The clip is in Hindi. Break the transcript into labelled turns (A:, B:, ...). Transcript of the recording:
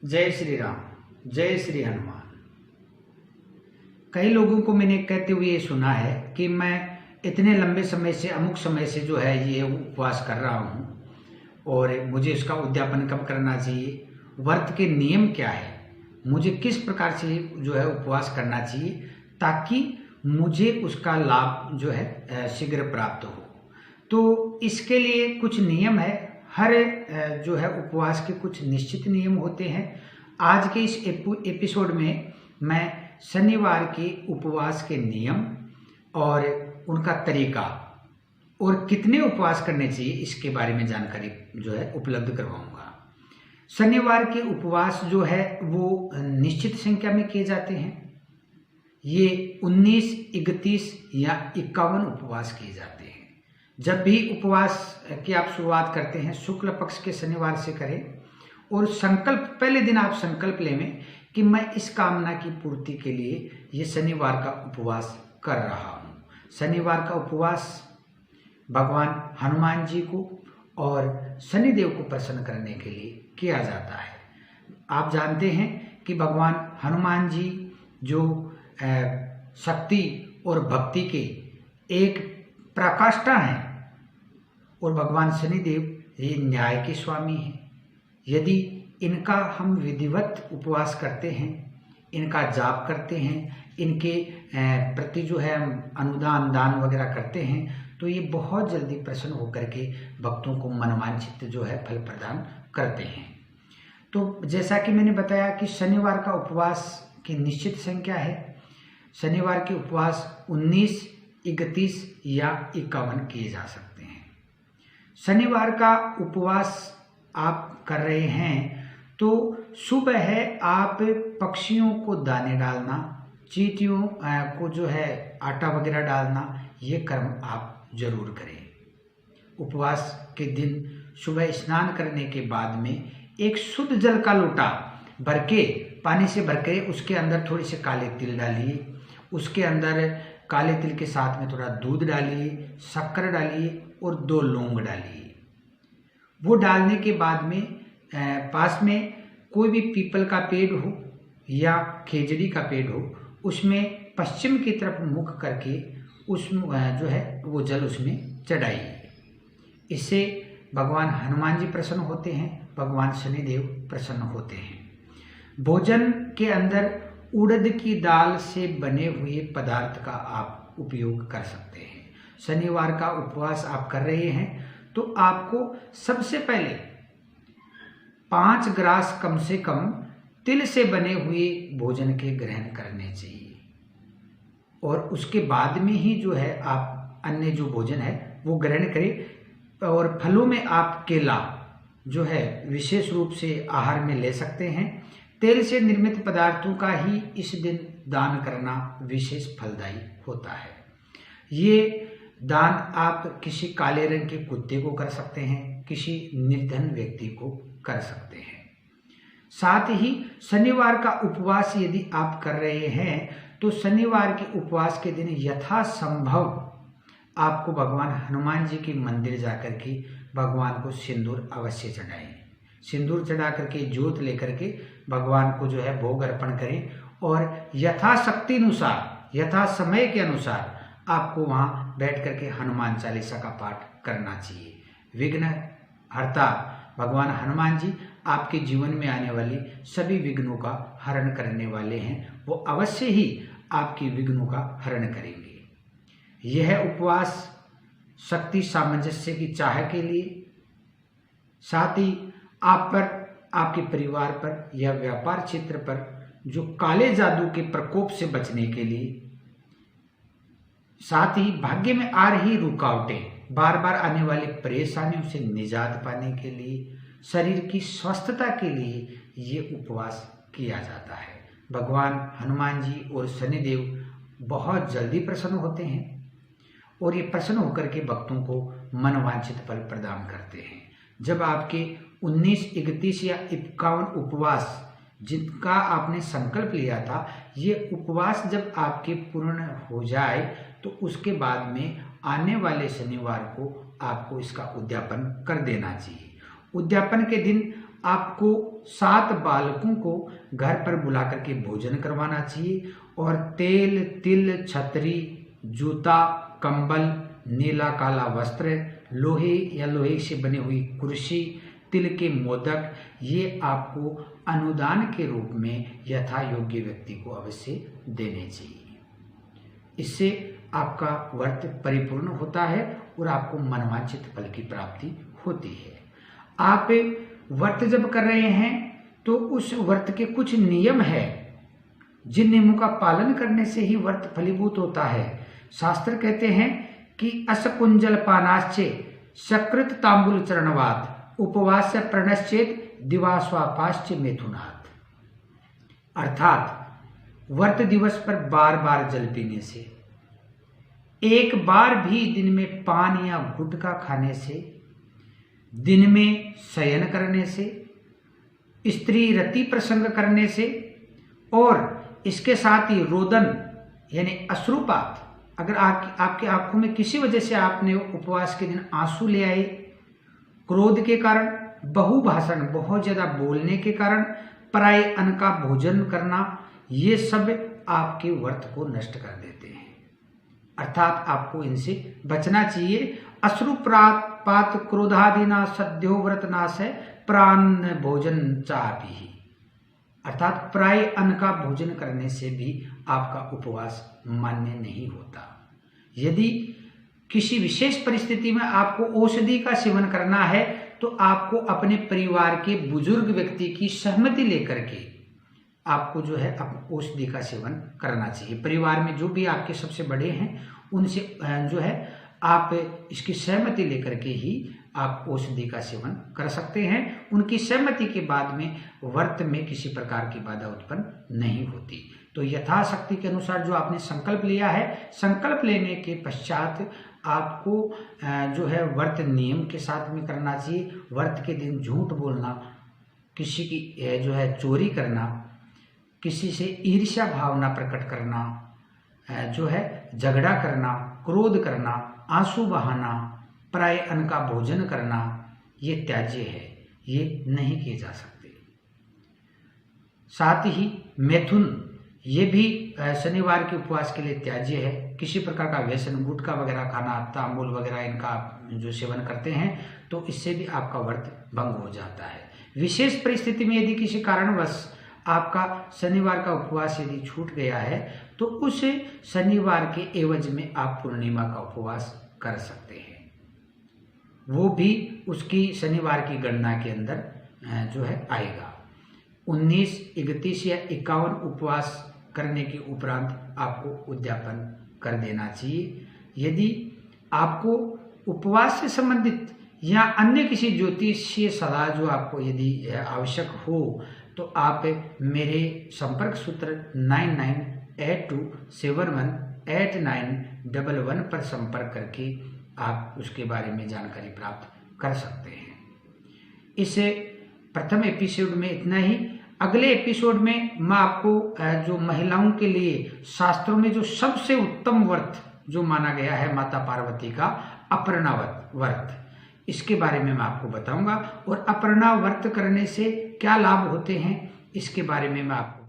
A: जय श्री राम, जय श्री हनुमान। कई लोगों को मैंने कहते हुए ये सुना है कि मैं इतने लंबे समय से अमुक समय से जो है ये उपवास कर रहा हूँ और मुझे इसका उद्यापन कब करना चाहिए, व्रत के नियम क्या है, मुझे किस प्रकार से जो है उपवास करना चाहिए ताकि मुझे उसका लाभ जो है शीघ्र प्राप्त हो। तो इसके लिए कुछ नियम है। हर जो है उपवास के कुछ निश्चित नियम होते हैं। आज के इस एपिसोड में मैं शनिवार के उपवास के नियम और उनका तरीका और कितने उपवास करने चाहिए इसके बारे में जानकारी जो है उपलब्ध करवाऊंगा। शनिवार के उपवास जो है वो निश्चित संख्या में किए जाते हैं। ये 19, 31 या 51 उपवास किए जाते हैं। जब भी उपवास की आप शुरुआत करते हैं शुक्ल पक्ष के शनिवार से करें और संकल्प पहले दिन आप संकल्प लें कि मैं इस कामना की पूर्ति के लिए ये शनिवार का उपवास कर रहा हूँ। शनिवार का उपवास भगवान हनुमान जी को और शनिदेव को प्रसन्न करने के लिए किया जाता है। आप जानते हैं कि भगवान हनुमान जी जो शक्ति और भक्ति के एक प्रकाष्ठा हैं और भगवान शनिदेव ये न्याय के स्वामी हैं। यदि इनका हम विधिवत उपवास करते हैं, इनका जाप करते हैं, इनके प्रति जो है अनुदान दान वगैरह करते हैं तो ये बहुत जल्दी प्रसन्न होकर के भक्तों को मनोवांछित जो है फल प्रदान करते हैं। तो जैसा कि मैंने बताया कि शनिवार का उपवास की निश्चित संख्या है। शनिवार के उपवास 19, 31 या 51 किए जा सकते हैं। शनिवार का उपवास आप कर रहे हैं तो शुभ है आप पक्षियों को दाने डालना, चींटियों को जो है आटा वगैरह डालना, ये कर्म आप जरूर करें। उपवास के दिन सुबह स्नान करने के बाद में एक शुद्ध जल का लोटा भर के पानी से भर के उसके अंदर थोड़े से काले तिल डालिए, उसके अंदर काले तिल के साथ में थोड़ा दूध डालिए, शक्कर डालिए और 2 लौंग डालिए। वो डालने के बाद में पास में कोई भी पीपल का पेड़ हो या खेजड़ी का पेड़ हो, उसमें पश्चिम की तरफ मुख करके उस जो है वो जल उसमें चढ़ाइए। इससे भगवान हनुमान जी प्रसन्न होते हैं, भगवान शनिदेव प्रसन्न होते हैं। भोजन के अंदर उड़द की दाल से बने हुए पदार्थ का आप उपयोग कर सकते हैं। शनिवार का उपवास आप कर रहे हैं तो आपको सबसे पहले 5 ग्रास कम से कम तिल से बने हुए भोजन के ग्रहण करने चाहिए और उसके बाद में ही जो है आप अन्य जो भोजन है वो ग्रहण करें। और फलों में आप केला जो है विशेष रूप से आहार में ले सकते हैं। तेल से निर्मित पदार्थों का ही इस दिन दान करना विशेष फलदायी होता है। ये दान आप किसी काले रंग के कुत्ते को कर सकते हैं, किसी निर्धन व्यक्ति को कर सकते हैं। साथ ही शनिवार का उपवास यदि आप कर रहे हैं तो शनिवार के उपवास के दिन यथासंभव आपको भगवान हनुमान जी के मंदिर जाकर के भगवान को सिंदूर अवश्य चढ़ाएं। सिंदूर चढ़ा करके जोत लेकर के भगवान को जो है भोग अर्पण करें और यथाशक्ति अनुसार यथा समय के अनुसार आपको वहाँ बैठ करके हनुमान चालीसा का पाठ करना चाहिए। विघ्न हर्ता भगवान हनुमान जी आपके जीवन में आने वाले सभी विघ्नों का हरण करने वाले हैं। वो अवश्य ही आपके विघ्नों का हरण करेंगे। यह उपवास शक्ति सामंजस्य की चाह के लिए, साथ ही आप पर, आपके परिवार पर या व्यापार क्षेत्र पर जो काले जादू के प्रकोप से बचने के लिए, साथ ही भाग्य में आ रही रुकावटें, बार बार आने वाली परेशानियों से निजात पाने के लिए, शरीर की स्वस्थता के लिए ये उपवास किया जाता है। भगवान हनुमान जी और शनिदेव बहुत जल्दी प्रसन्न होते हैं और ये प्रसन्न होकर के भक्तों को मनोवांछित फल प्रदान करते हैं। जब आपके 19, 31 या 51 उपवास जिनका आपने संकल्प लिया था, ये उपवास जब आपके पूर्ण हो जाए तो उसके बाद में आने वाले शनिवार को आपको इसका उद्यापन कर देना चाहिए। उद्यापन के दिन आपको 7 बालकों को घर पर बुला करके भोजन करवाना चाहिए और तेल, तिल, छतरी, जूता, कंबल, नीला काला वस्त्र, लोहे या लोहे से बनी हुई कुर्सी, तिल के मोदक, ये आपको अनुदान के रूप में यथा योग्य व्यक्ति को अवश्य देने चाहिए। इससे आपका व्रत परिपूर्ण होता है और आपको मनवांछित फल की प्राप्ति होती है। आप व्रत जब कर रहे हैं तो उस व्रत के कुछ नियम है, जिन नियमों का पालन करने से ही व्रत फलीभूत होता है। शास्त्र कहते हैं कि असकुंजल पानाश्चे सकृत तांबुल चरणवाद उपवास प्रणश्चेत दिवास्वापाश्च मेथुनात्। अर्थात व्रत दिवस पर बार बार जल पीने से, एक बार भी दिन में पान या गुटखा खाने से, दिन में शयन करने से, स्त्री रति प्रसंग करने से और इसके साथ ही रोदन यानी अश्रुपात, अगर आपकी आंखों में किसी वजह से आपने उपवास के दिन आंसू ले आए, क्रोध के कारण, बहुभाषण बहुत ज्यादा बोलने के कारण, पराये अन्न का भोजन करना, ये सब आपके व्रत को नष्ट कर देते हैं। अर्थात आपको इनसे बचना चाहिए। अश्रुपात क्रोधादिना सद्यो व्रत नाश है प्राण भोजन चापी। अर्थात पराये अन्न का भोजन करने से भी आपका उपवास मान्य नहीं होता। यदि किसी विशेष परिस्थिति में आपको औषधि का सेवन करना है तो आपको अपने परिवार के बुजुर्ग व्यक्ति की सहमति लेकर के आपको जो है औषधि का सेवन करना चाहिए। परिवार में जो भी आपके सबसे बड़े हैं उनसे जो है आप इसकी सहमति लेकर के ही आप औषधि का सेवन कर सकते हैं। उनकी सहमति के बाद में व्रत में किसी प्रकार की बाधा उत्पन्न नहीं होती। तो यथाशक्ति के अनुसार जो आपने संकल्प लिया है, संकल्प लेने के पश्चात आपको जो है व्रत नियम के साथ में करना चाहिए। व्रत के दिन झूठ बोलना, किसी की जो है चोरी करना, किसी से ईर्ष्या भावना प्रकट करना, जो है झगड़ा करना, क्रोध करना, आंसू बहाना, पराये अन्न का भोजन करना, ये त्याज्य है, ये नहीं किए जा सकते। साथ ही मैथुन, ये भी शनिवार के उपवास के लिए त्याज्य है। किसी प्रकार का व्यसन, गुटखा वगैरह खाना, तांबुल वगैरह इनका जो सेवन करते हैं तो इससे भी आपका व्रत भंग हो जाता है। विशेष परिस्थिति में यदि किसी कारणवश आपका शनिवार का उपवास यदि छूट गया है तो उस शनिवार के एवज में आप पूर्णिमा का उपवास कर सकते हैं। वो भी उसकी शनिवार की गणना के अंदर जो है आएगा। 19, 31 या 51 उपवास करने के उपरांत आपको उद्यापन कर देना चाहिए। यदि आपको उपवास से संबंधित या अन्य किसी ज्योतिषीय सलाह जो आपको यदि आवश्यक हो तो आप मेरे संपर्क सूत्र 9982718911 पर संपर्क करके आप उसके बारे में जानकारी प्राप्त कर सकते हैं। इस प्रथम एपिसोड में इतना ही। अगले एपिसोड में मैं आपको जो महिलाओं के लिए शास्त्रों में जो सबसे उत्तम व्रत जो माना गया है माता पार्वती का अपर्णा व्रत, इसके बारे में मैं आपको बताऊंगा और अपर्णा व्रत करने से क्या लाभ होते हैं इसके बारे में मैं आपको